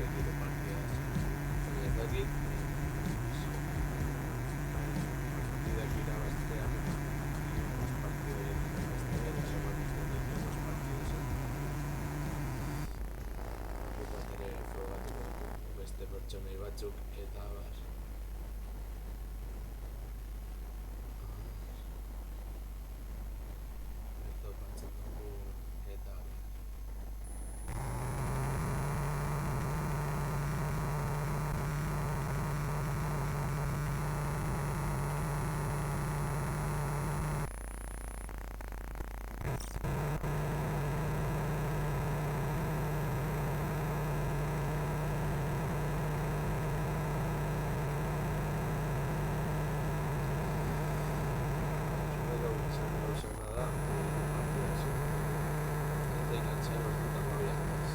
que quiero partidas con el Berlin. A partir de aquí la Bastia y unos partidos en la Bastia, no sé cuántos tenéis, unos partidos en que battere frogatuko beste pertsonei batzuk eta bar. Topatzen dugu eta bar. Gero izan gauzena da, partidas eta ikantzen orduta mobiak ez.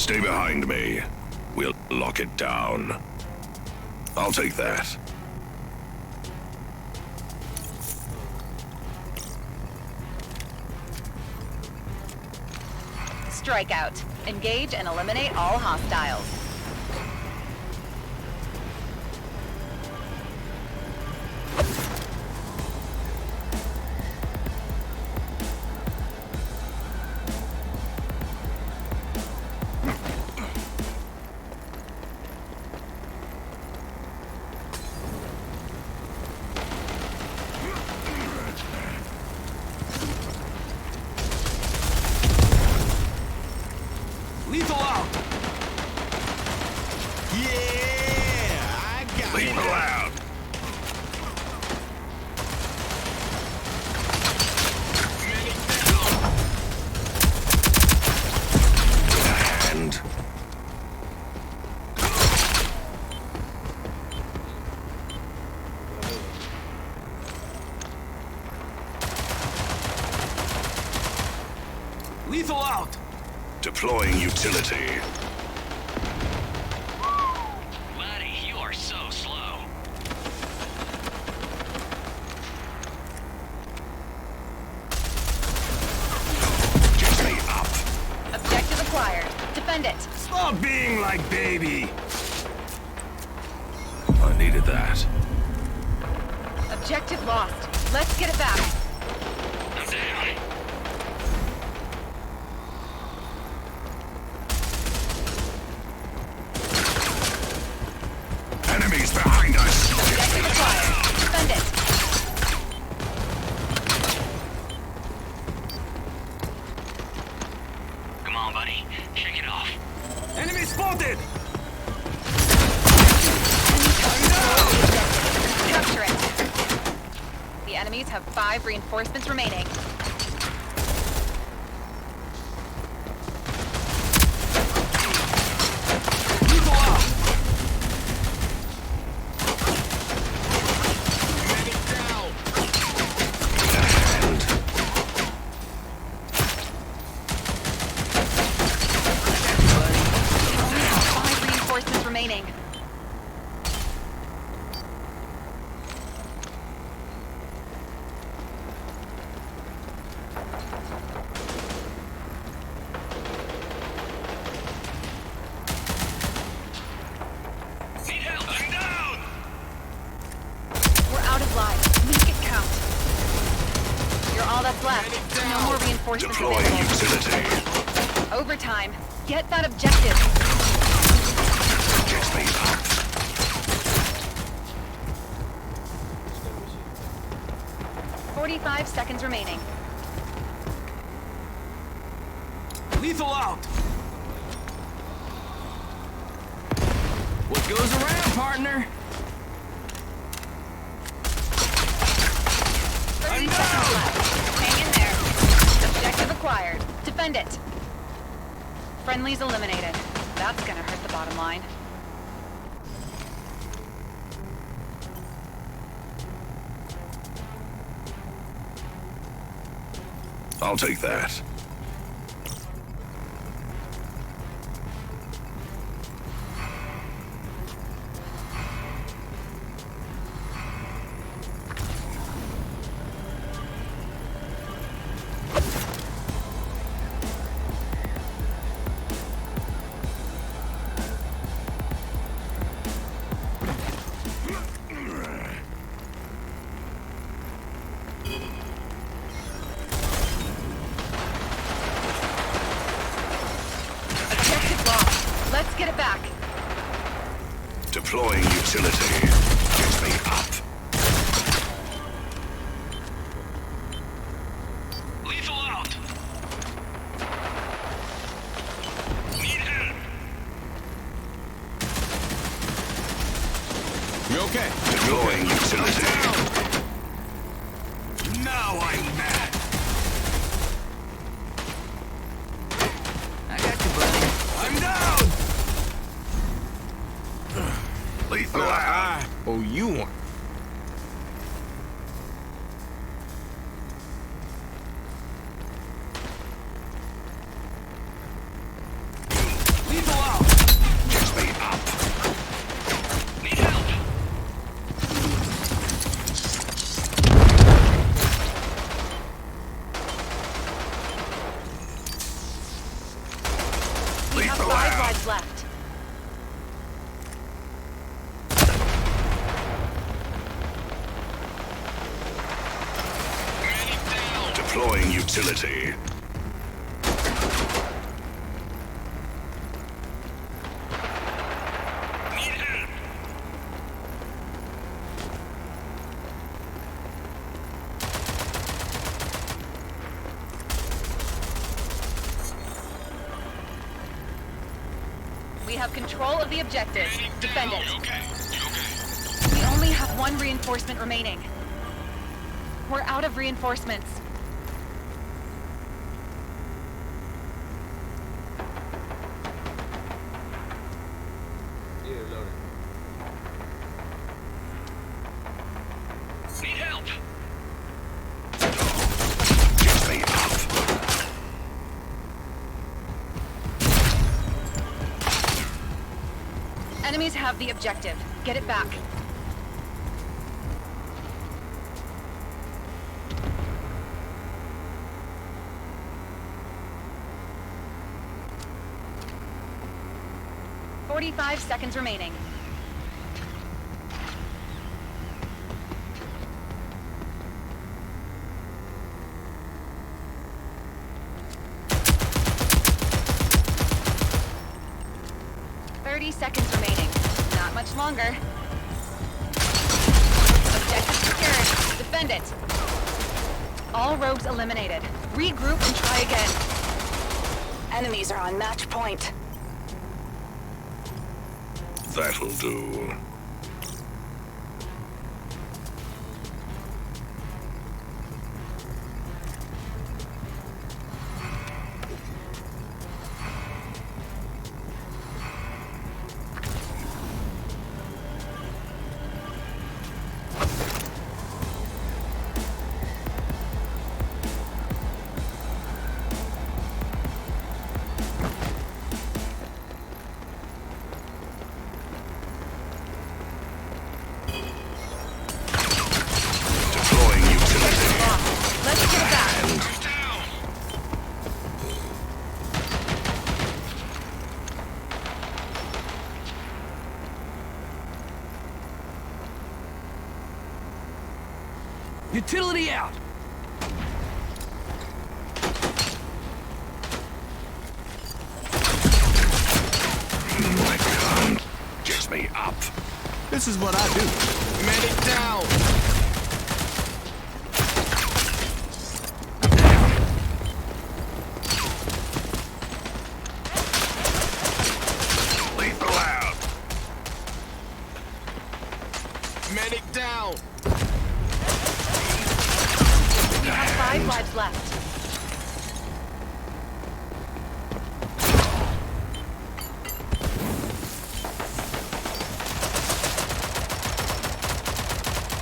Stay behind me. We'll lock it down. I'll take that. Strikeout. Engage and eliminate all hostiles. Lethal out! Yeah! I got Lethal one. out. And Lethal out! deploying utility. Laddie, you are so slow. Get me up. Objective acquired. Defend it. Stop being like baby! I needed that. Objective lost. Let's get it back. I'm down. Enemies behind us. Objective acquired. Defend it. Come on, buddy. Shake it off. Enemy spotted! Capture it. The enemies have 5 reinforcements remaining. Lethal out! And 5 reinforcements remaining. Need help. I'm down. We're out of lives. Make it count. You're all that's left. No more reinforcements deploying available. utility. Overtime. Get that objective. Get me up. 45 seconds remaining. Lethal out! What goes around, partner? 30 seconds left. Hang in there. Objective acquired. Defend it. Friendlies eliminated. That's gonna hurt the bottom line. I'll take that. Objective lost. Let's get it back. Deploying utility. Get me up. Lethal out. Need help. You okay? Deploying utility. Now I'm mad. I got you, buddy. I'm down! Lethal out. Oh, you want... Lethal out! Get me up. Need help. We have Lethal 5 out. lives left. Medic down. Deploying utility. Need help. We have control of the objective. Medic Defend down. it. You okay? You okay? We only have 1 reinforcement remaining. We're out of reinforcements. Yeah, loaded. Need help. Get me up. Enemies have the objective. Get it back. "45 seconds remaining. "30 seconds remaining. Not much longer. Objective secured. Defend it. All rogues eliminated. Regroup and try again. Enemies are on match point. That'll do. Deploying utility. Let's get it back. Down. Utility out! My gun. Get me up. This is what I do. Medic down!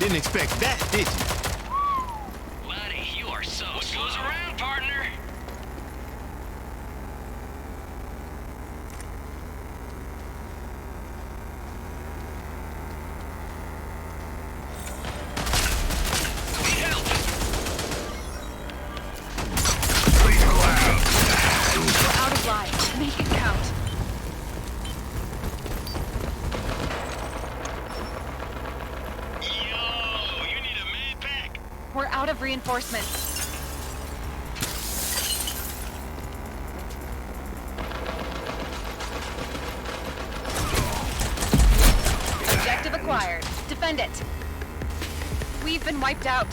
Didn't expect that, did you? Laddie, you are so What goes around, partner? Need help! We're out of lives. Make it count. Yo, you need a med pack. We're out of reinforcements. Objective acquired. Defend it. We've been wiped out.